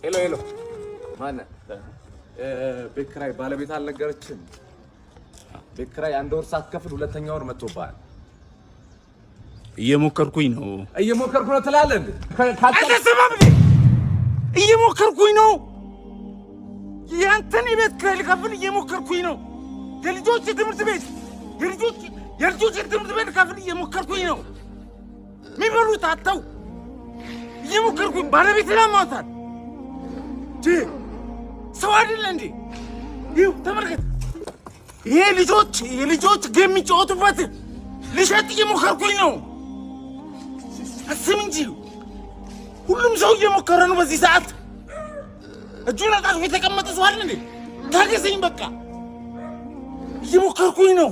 ሄሎ ማነህ? ቤት ኪራይ ባለቤት አልነገረችም? ቤት ኪራይ አንድ ወር ሳትከፍል ሁለተኛ ወር መጥቶብሃል። እየሞከርኩኝ ነው ትላለህ እንዴ? አትሰማም እንዴ? እየሞከርኩኝ ነው። ያንተን የቤት ኪራይ ልከፍል እየሞከርኩኝ ነው። የልጆች ትምህርት ቤት ልከፍል እየሞከርኩኝ ነው። የሚበሉት አጥተው እየሞከርኩኝ ባለቤት ላማታል። ሰው አይደለ እንዴ? ይኸው ተመልከት። ይሄ የልጆች ጌም የሚጫወቱበት ልሸጥ እየሞከርኩኝ ነው። አስብ እንጂ ሁሉም ሰው እየሞከረ ነው በዚህ ሰዓት። እጁን አጣጥፎ የተቀመጠ ሰው አለ እንዴ? ታገሰኝ በቃ። እየሞከርኩኝ ነው።